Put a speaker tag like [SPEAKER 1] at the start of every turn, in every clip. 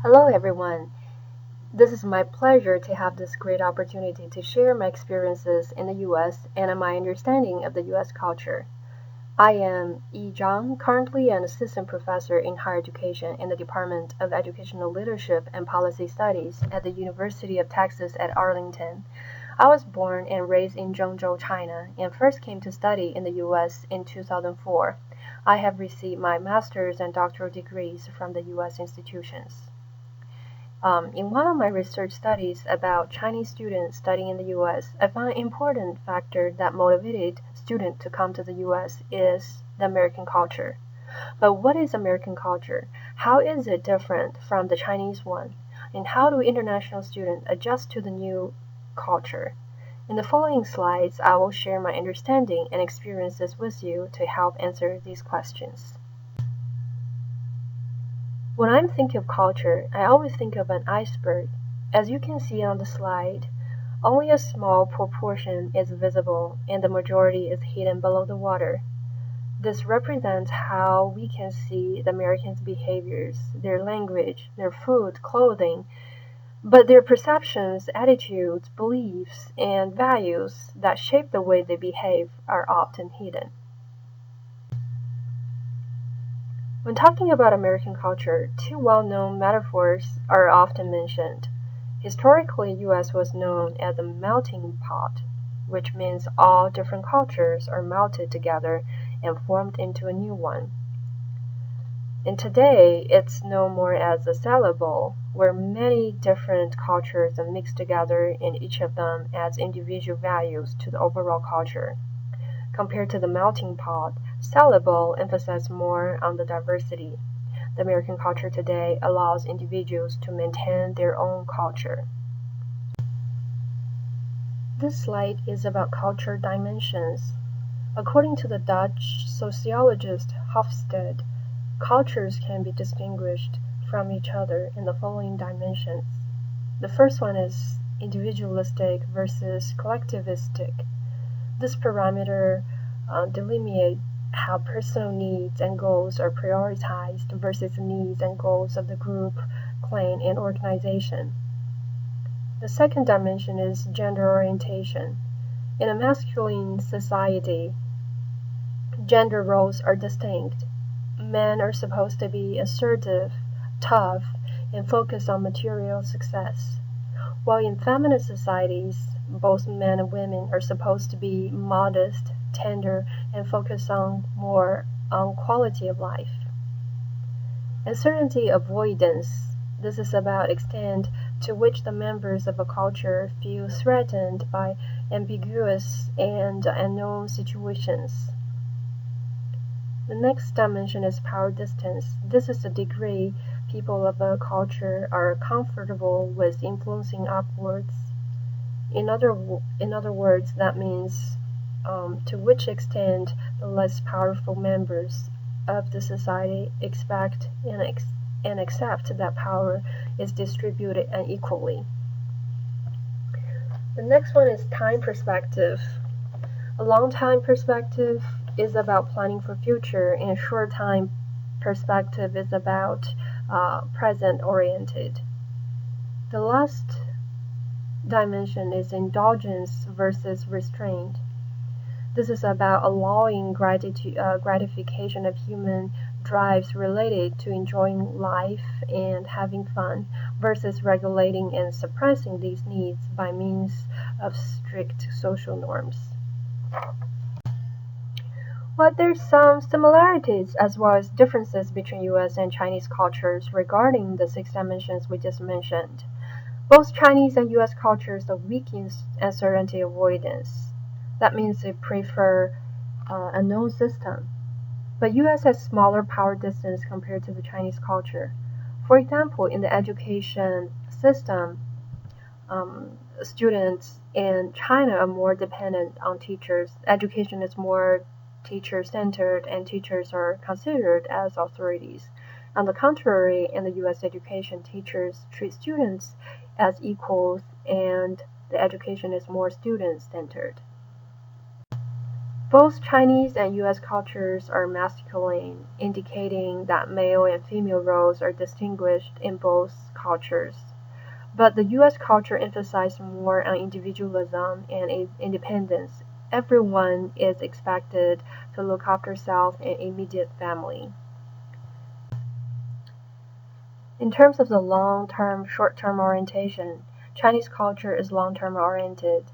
[SPEAKER 1] Hello, everyone. This is my pleasure to have this great opportunity to share my experiences in the US and my understanding of the US culture. I am Yi Zhang, currently an assistant professor in higher education in the Department of Educational Leadership and Policy Studies at the University of Texas at Arlington. I was born and raised in Zhengzhou, China, and first came to study in the US in 2004. I have received my master's and doctoral degrees from the US institutions. In one of my research studies about Chinese students studying in the US, I found an important factor that motivated students to come to the US is the American culture. But what is American culture? How is it different from the Chinese one? And how do international students adjust to the new culture? In the following slides, I will share my understanding and experiences with you to help answer these questions. When I'm thinking of culture, I always think of an iceberg. As you can see on the slide, only a small proportion is visible and the majority is hidden below the water. This represents how we can see the Americans' behaviors, their language, their food, clothing, but their perceptions, attitudes, beliefs, and values that shape the way they behave are often hidden. When talking about American culture, two well-known metaphors are often mentioned. Historically, US was known as a melting pot, which means all different cultures are melted together and formed into a new one. And today, it's known more as a salad bowl, where many different cultures are mixed together and each of them adds individual values to the overall culture. Compared to the melting pot, salad bowl emphasizes more on the diversity. The American culture today allows individuals to maintain their own culture. This slide is about culture dimensions. According to the Dutch sociologist Hofstede, cultures can be distinguished from each other in the following dimensions. The first one is individualistic versus collectivistic. This parameter delineates how personal needs and goals are prioritized versus the needs and goals of the group, clan, and organization. The second dimension is gender orientation. In a masculine society, gender roles are distinct. Men are supposed to be assertive, tough, and focus on material success, while in feminist societies, both men and women are supposed to be modest, tender, and focus more on quality of life. Uncertainty avoidance. This is about extent to which the members of a culture feel threatened by ambiguous and unknown situations. The next dimension is power distance. This is the degree people of a culture are comfortable with influencing upwards. In other words, that means to which extent the less powerful members of the society expect and accept that power is distributed unequally. The next one is time perspective. A long time perspective is about planning for future, and a short time perspective is about present oriented. The last dimension is indulgence versus restraint. This is about allowing gratification of human drives related to enjoying life and having fun versus regulating and suppressing these needs by means of strict social norms. But there's some similarities as well as differences between US and Chinese cultures regarding the six dimensions we just mentioned. Both Chinese and US cultures are weak in uncertainty avoidance. That means they prefer a known system. But US has smaller power distance compared to the Chinese culture. For example, in the education system, students in China are more dependent on teachers. Education is more teacher-centered and teachers are considered as authorities. On the contrary, in the US education, teachers treat students as equals and the education is more student-centered. Both Chinese and US cultures are masculine, indicating that male and female roles are distinguished in both cultures. But the US culture emphasizes more on individualism and independence. Everyone is expected to look after self and immediate family. In terms of the long-term, short-term orientation, Chinese culture is long-term oriented.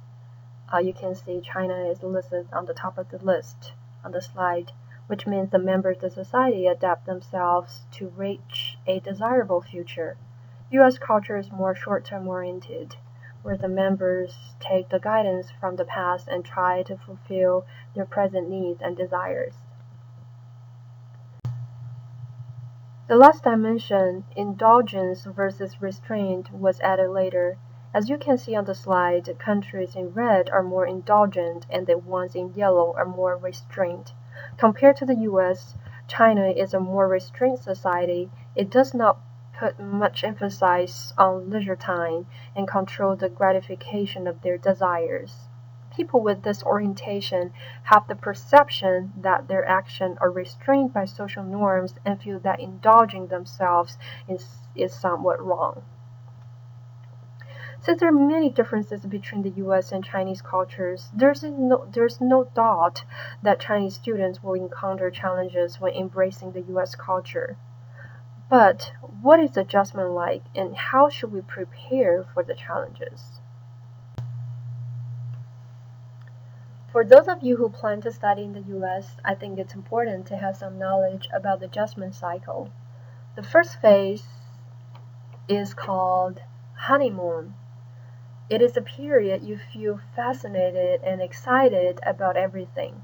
[SPEAKER 1] You can see China is listed on the top of the list on the slide, which means the members of the society adapt themselves to reach a desirable future. US culture is more short-term oriented, where the members take the guidance from the past and try to fulfill their present needs and desires. The last dimension, indulgence versus restraint, was added later. As you can see on the slide, countries in red are more indulgent and the ones in yellow are more restrained. Compared to the US, China is a more restrained society. It does not put much emphasis on leisure time and control the gratification of their desires. People with this orientation have the perception that their actions are restrained by social norms and feel that indulging themselves is somewhat wrong. Since there are many differences between the US and Chinese cultures, there's no doubt that Chinese students will encounter challenges when embracing the US culture. But what is adjustment like and how should we prepare for the challenges? For those of you who plan to study in the US, I think it's important to have some knowledge about the adjustment cycle. The first phase is called honeymoon. It is a period you feel fascinated and excited about everything.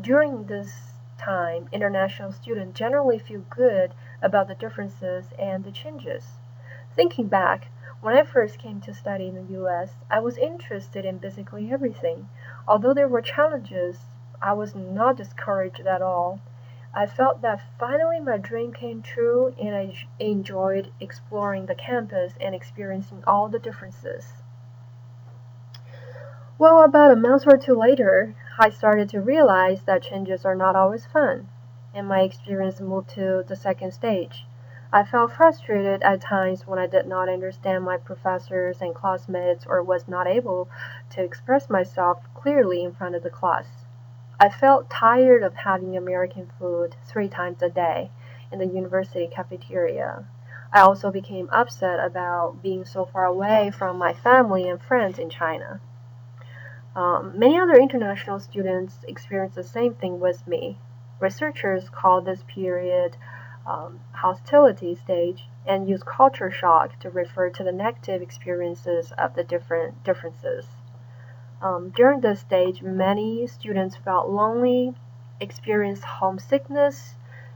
[SPEAKER 1] During this time, international students generally feel good about the differences and the changes. Thinking back, when I first came to study in the US, I was interested in basically everything. Although there were challenges, I was not discouraged at all. I felt that finally my dream came true and I enjoyed exploring the campus and experiencing all the differences. Well, about a month or two later, I started to realize that changes are not always fun, and my experience moved to the second stage. I felt frustrated at times when I did not understand my professors and classmates or was not able to express myself clearly in front of the class. I felt tired of having American food 3 times a day in the university cafeteria. I also became upset about being so far away from my family and friends in China. Many other international students experience the same thing with me. Researchers call this period hostility stage and use culture shock to refer to the negative experiences of the different differences. During this stage, many students felt lonely, experienced homesickness,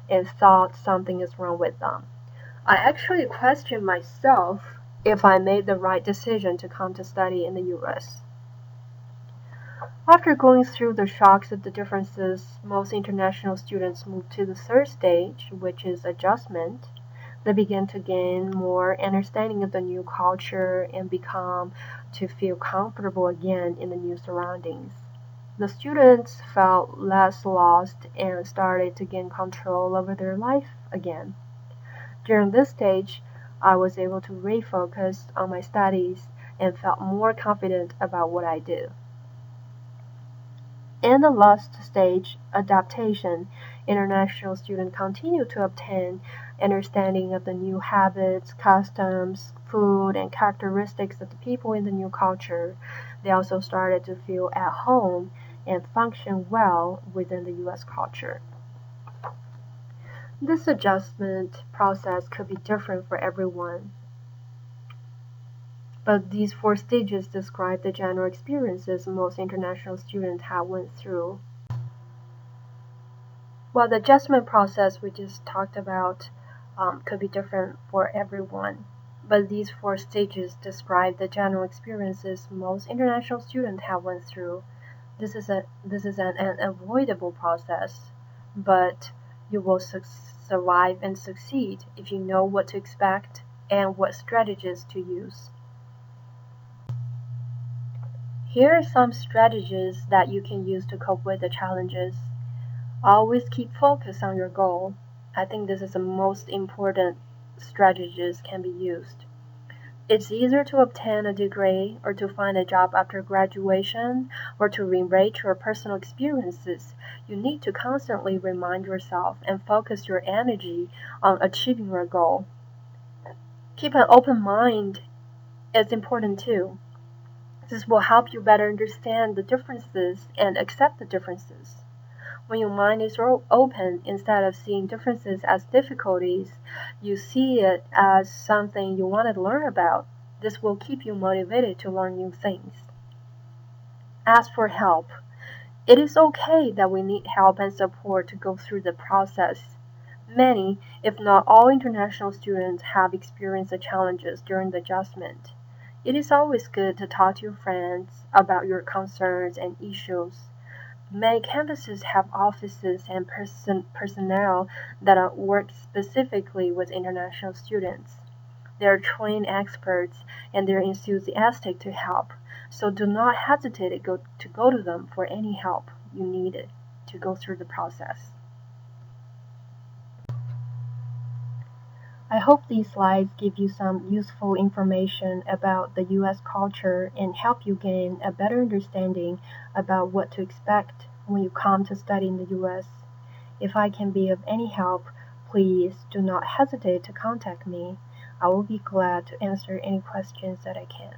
[SPEAKER 1] and thought something is wrong with them. I actually questioned myself if I made the right decision to come to study in the US. After going through the shocks of the differences, most international students move to the third stage, which is adjustment. They begin to gain more understanding of the new culture and become to feel comfortable again in the new surroundings. The students felt less lost and started to gain control over their life again. During this stage, I was able to refocus on my studies and felt more confident about what I do. In the last stage, adaptation, international students continue to obtain understanding of the new habits, customs, food, and characteristics of the people in the new culture. They also started to feel at home and function well within the US culture. This adjustment process could be different for everyone, but these 4 stages describe the general experiences most international students have went through. Well, the adjustment process we just talked about could be different for everyone, but these 4 stages describe the general experiences most international students have went through. This is an unavoidable process, but you will survive and succeed if you know what to expect and what strategies to use. Here are some strategies that you can use to cope with the challenges. Always keep focus on your goal. I think this is the most important strategies can be used. It's easier to obtain a degree or to find a job after graduation or to enrich your personal experiences. You need to constantly remind yourself and focus your energy on achieving your goal. Keep an open mind is important too. This will help you better understand the differences and accept the differences. When your mind is open, instead of seeing differences as difficulties, you see it as something you want to learn about. This will keep you motivated to learn new things. Ask for help. It is okay that we need help and support to go through the process. Many, if not all, international students have experienced the challenges during the adjustment. It is always good to talk to your friends about your concerns and issues. Many campuses have offices and personnel that work specifically with international students. They are trained experts and they're enthusiastic to help, so do not hesitate to go to them for any help you need to go through the process. I hope these slides give you some useful information about the US culture and help you gain a better understanding about what to expect when you come to study in the US. If I can be of any help, please do not hesitate to contact me. I will be glad to answer any questions that I can.